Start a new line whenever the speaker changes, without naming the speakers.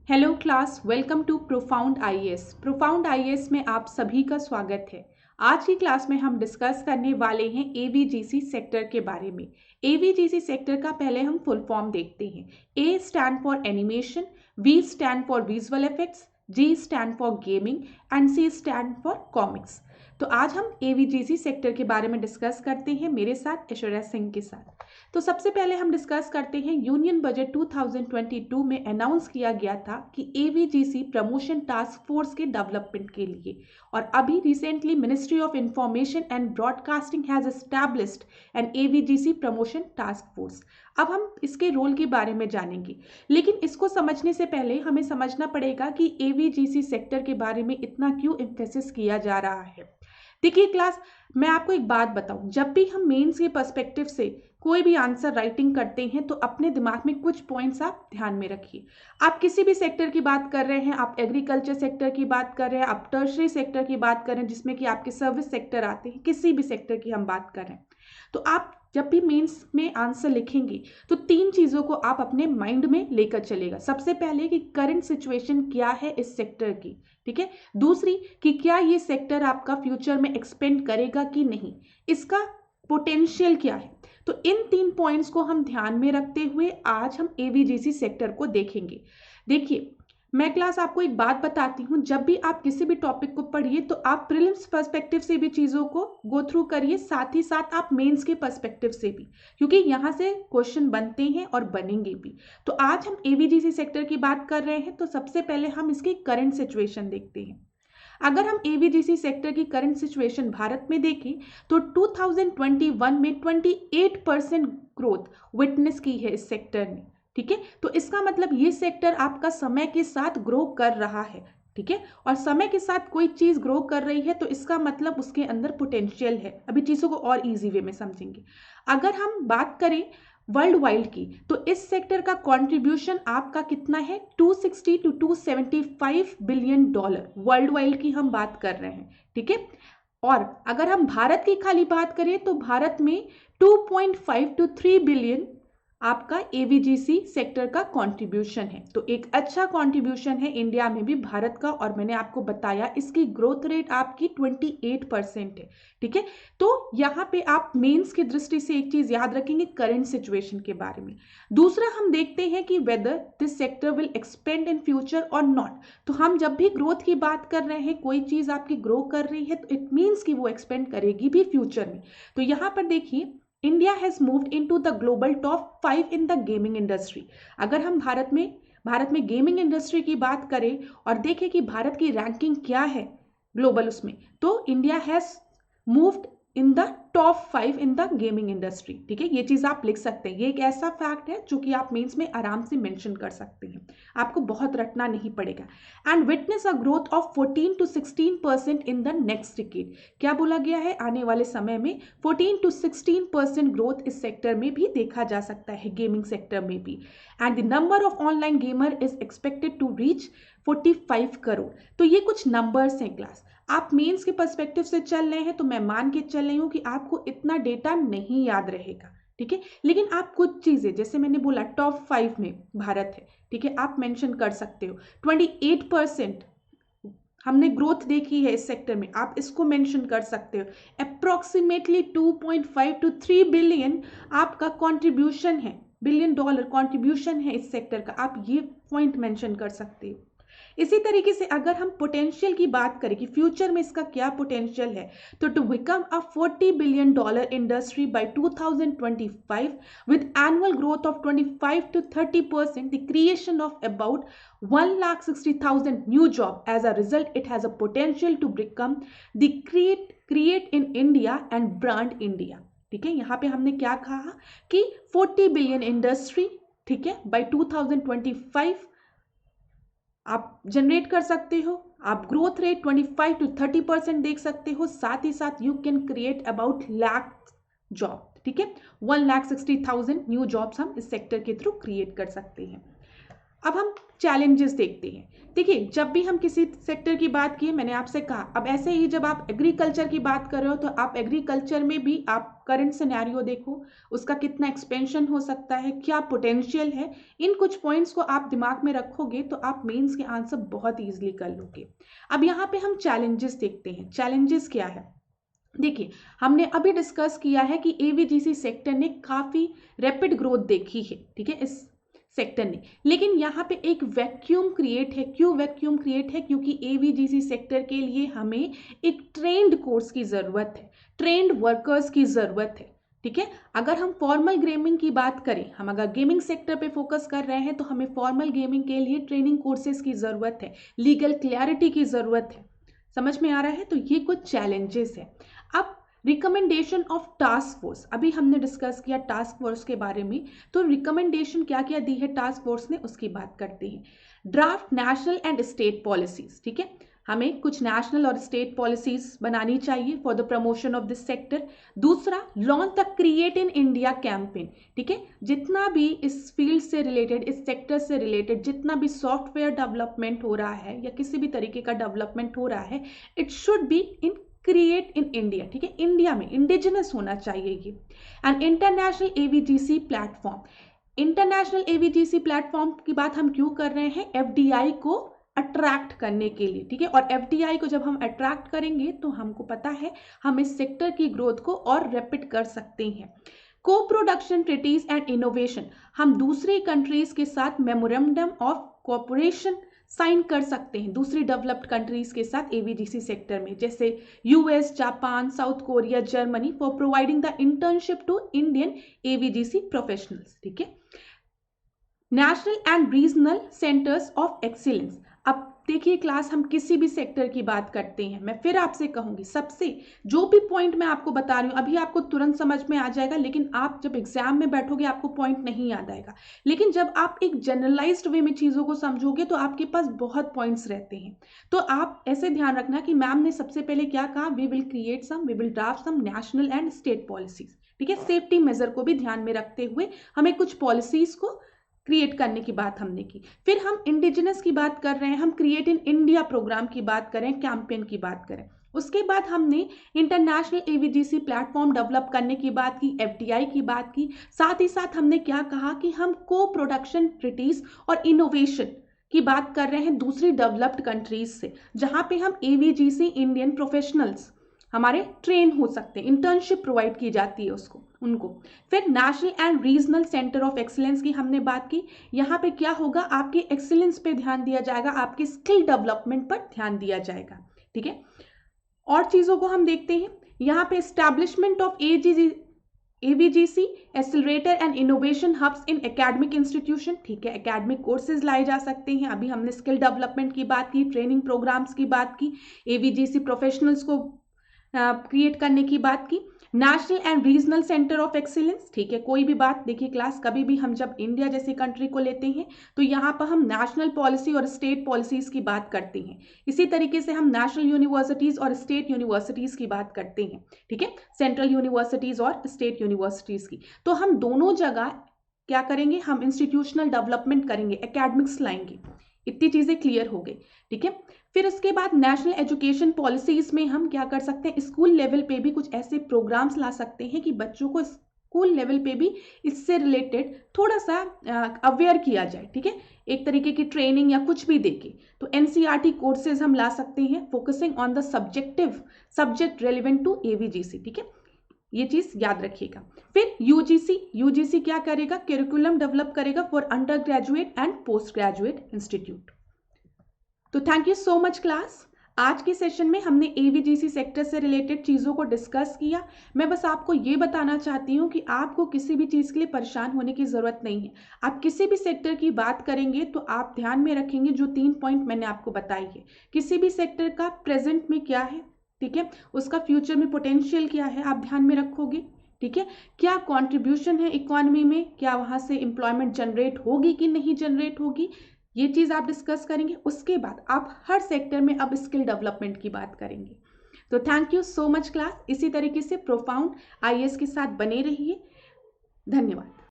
Hello class, welcome to profound IAS. Profound IAS में आप सभी का स्वागत है। आज की क्लास में हम डिस्कस करने वाले हैं एवीजीसी सेक्टर के बारे में। एवीजीसी सेक्टर का पहले हम फुल फॉर्म देखते हैं। A stand for animation, V stand for visual effects, G stand for gaming and C stand for comics. तो आज हम एवीजीसी सेक्टर के बारे में डिस्कस करते हैं मेरे साथ ऐश्वर्या सिंह के साथ। तो सबसे पहले हम डिस्कस करते हैं यूनियन बजट 2022 में अनाउंस किया गया था कि एवीजीसी प्रमोशन टास्क फोर्स के डेवलपमेंट के लिए, और अभी recently ministry of information and broadcasting has established an AVGC promotion task force. अब हम इसके रोल के बारे में जानेंगे, लेकिन इसको समझने से पहले हमें समझना पड़ेगा कि एवीजीसी सेक्टर के बारे में इतना क्यों एम्फेसिस किया जा रहा है। देखिए क्लास, मैं आपको एक बात बताऊं, जब भी हम मेंस के पर्सपेक्टिव से कोई भी आंसर राइटिंग करते हैं तो अपने दिमाग में कुछ पॉइंट्स आप ध्यान में रखिए। आप किसी भी सेक्टर की बात कर रहे हैं, आप एग्रीकल्चर सेक्टर की बात कर रहे हैं, आप टर्शरी सेक्टर की बात कर रहे हैं जिसमें कि आपके सर्विस सेक्टर आते हैं, किसी भी सेक्टर की हम बात कर रहे हैं, तो आप जब भी मेंस में आंसर लिखेंगे तो तीन चीज़ों को आप अपने माइंड में लेकर चलेगा। सबसे पहले कि करंट सिचुएशन क्या है इस सेक्टर की, ठीक है। दूसरी कि क्या ये सेक्टर आपका फ्यूचर में एक्सपेंड करेगा कि नहीं, इसका पोटेंशियल क्या है। तो इन तीन पॉइंट्स को हम ध्यान में रखते हुए आज हम एवीजीसी सेक्टर को देखेंगे। देखिए, मैं क्लास आपको एक बात बताती हूँ, जब भी आप किसी भी टॉपिक को पढ़िए तो आप प्रीलिम्स पर्सपेक्टिव से भी चीज़ों को गो थ्रू करिए, साथ ही साथ आप मेंस के पर्सपेक्टिव से भी, क्योंकि यहाँ से क्वेश्चन बनते हैं और बनेंगे भी। तो आज हम एवीजीसी सेक्टर की बात कर रहे हैं, तो सबसे पहले हम इसकी करंट सिचुएशन देखते हैं। अगर हम एवीजीसी सेक्टर की करंट सिचुएशन भारत में देखें तो 2021 में 28% ग्रोथ विटनेस की है इस सेक्टर ने, ठीक है। तो इसका मतलब ये सेक्टर आपका समय के साथ ग्रो कर रहा है, ठीक है। और समय के साथ कोई चीज़ ग्रो कर रही है तो इसका मतलब उसके अंदर पोटेंशियल है। अभी चीज़ों को और इजी वे में समझेंगे। अगर हम बात करें वर्ल्ड वाइड की, तो इस सेक्टर का कंट्रीब्यूशन आपका कितना है, 260 to 275 billion dollar worldwide की हम बात कर रहे हैं, ठीक है। और अगर हम भारत की खाली बात करें तो भारत में 2.5 टू 3 बिलियन आपका एवीजीसी सेक्टर का कंट्रीब्यूशन है। तो एक अच्छा कंट्रीब्यूशन है इंडिया में भी भारत का, और मैंने आपको बताया इसकी ग्रोथ रेट आपकी 28% है, ठीक है। तो यहाँ पे आप मेंस की दृष्टि से एक चीज याद रखेंगे करंट सिचुएशन के बारे में। दूसरा हम देखते हैं कि whether this sector will expand in future और नॉट। तो हम जब भी ग्रोथ की बात कर रहे हैं, कोई चीज आपकी ग्रो कर रही है तो इट मीन्स कि वो एक्सपेंड करेगी भी फ्यूचर में। तो यहाँ पर देखिए, India has moved into the global top 5 in the gaming industry. अगर हम भारत में गेमिंग इंडस्ट्री की बात करें और देखें कि भारत की रैंकिंग क्या है ग्लोबल उसमें, तो India has moved in the top 5 in the gaming industry, ठीक है। ये चीज आप लिख सकते हैं, ये एक ऐसा फैक्ट है जो कि आप मेंस में आराम से मेंशन कर सकते हैं, आपको बहुत रटना नहीं पड़ेगा। And witness a growth of 14 to 16% in the next decade. क्या बोला गया है, आने वाले समय में 14 टू 16% ग्रोथ इस सेक्टर में भी देखा जा सकता है, गेमिंग सेक्टर में भी। And the number of online gamer is expected to reach 45 crore. तो ये कुछ नंबर्स हैं क्लास, आप मेंस के पर्सपेक्टिव से चल रहे हैं तो मैं मान के चल रही हूँ कि आपको इतना डेटा नहीं याद रहेगा, ठीक है। लेकिन आप कुछ चीजें, जैसे मैंने बोला टॉप 5 में भारत है, ठीक है, आप मेंशन कर सकते हो। 28% हमने ग्रोथ देखी है इस सेक्टर में, आप इसको मेंशन कर सकते हो। अप्रोक्सीमेटली 2.5 टू 3 बिलियन आपका कंट्रीब्यूशन है, बिलियन डॉलर कंट्रीब्यूशन है इस सेक्टर का, आप ये पॉइंट मेंशन कर सकते हो। इसी तरीके से अगर हम पोटेंशियल की बात करें कि फ्यूचर में इसका क्या पोटेंशियल है, तो to become a 40 billion dollar industry by 2025 with annual growth of 25 to 30%, the creation of about 1,60,000 new jobs. As a result, it has a potential to become the create in India and brand India, ठीक है। यहाँ पे हमने क्या कहा कि 40 billion industry, ठीक है, बाय 2025 आप जनरेट कर सकते हो, आप ग्रोथ रेट 25 टू 30% देख सकते हो, साथ ही साथ you can create about lakh job, ठीक है। 1,60,000 न्यू जॉब्स हम इस सेक्टर के थ्रू क्रिएट कर सकते हैं। अब हम चैलेंजेस देखते हैं। देखिए, जब भी हम किसी सेक्टर की बात किए, मैंने आपसे कहा, अब ऐसे ही जब आप एग्रीकल्चर की बात कर रहे हो तो आप एग्रीकल्चर में भी आप करंट सिनेरियो देखो, उसका कितना एक्सपेंशन हो सकता है, क्या पोटेंशियल है। इन कुछ पॉइंट्स को आप दिमाग में रखोगे तो आप मेंस के आंसर बहुत ईजिली कर लोगे। अब यहाँ पे हम चैलेंजेस देखते हैं। चैलेंजेस क्या है? देखिए, हमने अभी डिस्कस किया है कि एवीजीसी सेक्टर ने काफी रैपिड ग्रोथ देखी है, ठीक है, इस सेक्टर ने। लेकिन यहाँ पे एक वैक्यूम क्रिएट है। क्यों वैक्यूम क्रिएट है? क्योंकि एवीजीसी सेक्टर के लिए हमें एक ट्रेंड कोर्स की जरूरत है, ट्रेंड वर्कर्स की जरूरत है, ठीक है। अगर हम फॉर्मल गेमिंग की बात करें, हम अगर गेमिंग सेक्टर पे फोकस कर रहे हैं तो हमें फॉर्मल गेमिंग के लिए ट्रेनिंग कोर्सेज की जरूरत है, लीगल क्लैरिटी की जरूरत है। समझ में आ रहा है? तो ये कुछ चैलेंजेस है। अब रिकमेंडेशन ऑफ टास्क फोर्स, अभी हमने डिस्कस किया टास्क फोर्स के बारे में, तो रिकमेंडेशन क्या क्या दी है टास्क फोर्स ने, उसकी बात करते हैं। Draft national and state policies, ठीक है, हमें कुछ नेशनल और स्टेट पॉलिसीज बनानी चाहिए for the promotion of this sector. दूसरा, launch the create in India campaign, ठीक है, जितना भी इस फील्ड से रिलेटेड, इस सेक्टर से रिलेटेड जितना भी सॉफ्टवेयर डेवलपमेंट हो रहा है या किसी भी तरीके का डेवलपमेंट हो रहा है, it should be in create in India, ठीक है, इंडिया में इंडिजिनस होना चाहिए ये। And international AVGC platform, international AVGC platform की बात हम क्यों कर रहे हैं? एफडीआई को अट्रैक्ट करने के लिए, ठीक है, और एफडीआई को जब हम अट्रैक्ट करेंगे तो हमको पता है हम इस सेक्टर की ग्रोथ को और रैपिड कर सकते हैं। को प्रोडक्शन ट्रीटीज एंड इनोवेशन, हम दूसरी कंट्रीज के साथ मेमोरेंडम ऑफ कोऑपरेशन साइन कर सकते हैं, दूसरी डेवलप्ड कंट्रीज के साथ एवीजीसी सेक्टर में, जैसे US, Japan, South Korea, Germany, for providing the internship to Indian AVGC professionals, ठीक है। National and regional centres of excellence, अब देखिए क्लास, हम किसी भी सेक्टर की बात करते हैं, मैं फिर आपसे कहूंगी, सबसे जो भी पॉइंट मैं आपको बता रही हूं अभी आपको तुरंत समझ में आ जाएगा, लेकिन आप जब एग्जाम में बैठोगे आपको पॉइंट नहीं याद आएगा। लेकिन जब आप एक जनरलाइज्ड वे में चीजों को समझोगे तो आपके पास बहुत पॉइंट्स रहते हैं। तो आप ऐसे ध्यान रखना कि मैम ने सबसे पहले क्या कहा, we will create some, we will draft some national and state policies, ठीक है, सेफ्टी मेजर को भी ध्यान में रखते हुए हमें कुछ पॉलिसीज को क्रिएट करने की बात हमने की। फिर हम इंडिजिनस की बात कर रहे हैं, हम क्रिएट इन इंडिया प्रोग्राम की बात करें, कैंपेन की बात करें। उसके बाद हमने इंटरनेशनल एवीजीसी प्लेटफॉर्म डेवलप करने की बात की, एफडीआई की बात की। साथ ही साथ हमने क्या कहा कि हम को प्रोडक्शन ट्रीटीज और इनोवेशन की बात कर रहे हैं दूसरी डेवलप्ड कंट्रीज से, जहां पे हम एवीजीसी इंडियन प्रोफेशनल्स हमारे ट्रेन हो सकते हैं, इंटर्नशिप प्रोवाइड की जाती है उनको। फिर national and regional centre of excellence की हमने बात की। यहाँ पे क्या होगा, आपके एक्सीलेंस पे ध्यान दिया जाएगा, आपके स्किल डेवलपमेंट पर ध्यान दिया जाएगा, ठीक है। और चीजों को हम देखते हैं, यहाँ पे establishment of AVGC accelerator and innovation hubs in academic institution, ठीक है, एकेडमिक कोर्सेज लाए जा सकते हैं। अभी हमने स्किल डेवलपमेंट की बात की, ट्रेनिंग प्रोग्राम्स की बात की, एवीजीसी प्रोफेशनल्स को क्रिएट करने की बात की। National and regional centre of excellence, ठीक है, कोई भी बात, देखिए क्लास, कभी भी हम जब इंडिया जैसी कंट्री को लेते हैं तो यहाँ पर हम नेशनल पॉलिसी और स्टेट पॉलिसीज की बात करते हैं। इसी तरीके से हम नेशनल यूनिवर्सिटीज और स्टेट यूनिवर्सिटीज की बात करते हैं, ठीक है, सेंट्रल यूनिवर्सिटीज और स्टेट यूनिवर्सिटीज की। तो हम दोनों जगह क्या करेंगे, हम इंस्टीट्यूशनल डेवलपमेंट करेंगे, एकेडमिक्स लाएंगे। इतनी चीजें क्लियर हो गई, ठीक है। फिर उसके बाद नेशनल एजुकेशन पॉलिसीज में हम क्या कर सकते हैं, स्कूल लेवल पे भी कुछ ऐसे प्रोग्राम्स ला सकते हैं कि बच्चों को स्कूल लेवल पे भी इससे रिलेटेड थोड़ा सा अवेयर किया जाए, ठीक है, एक तरीके की ट्रेनिंग या कुछ भी देके। तो एनसीईआरटी कोर्सेज हम ला सकते हैं, focusing on the subject relevant to AVGC, ठीक है, ये चीज याद रखिएगा। फिर यूजीसी क्या करेगा, करिकुलम डेवलप करेगा for undergraduate and postgraduate institute. तो thank you so much class. आज के सेशन में हमने एवीजीसी सेक्टर से रिलेटेड चीज़ों को डिस्कस किया। मैं बस आपको ये बताना चाहती हूँ कि आपको किसी भी चीज़ के लिए परेशान होने की ज़रूरत नहीं है। आप किसी भी सेक्टर की बात करेंगे तो आप ध्यान में रखेंगे जो 3 पॉइंट मैंने आपको बताई है। किसी भी सेक्टर का प्रेजेंट में क्या है, ठीक है, उसका फ्यूचर में पोटेंशियल क्या है, आप ध्यान में रखोगे, ठीक है, क्या कॉन्ट्रीब्यूशन है इकोनॉमी में, क्या वहाँ से एम्प्लॉयमेंट जनरेट होगी कि नहीं जनरेट होगी, ये चीज़ आप डिस्कस करेंगे। उसके बाद आप हर सेक्टर में अब स्किल डेवलपमेंट की बात करेंगे। तो thank you so much class. इसी तरीके से प्रोफाउंड आईएएस के साथ बने रहिए। धन्यवाद।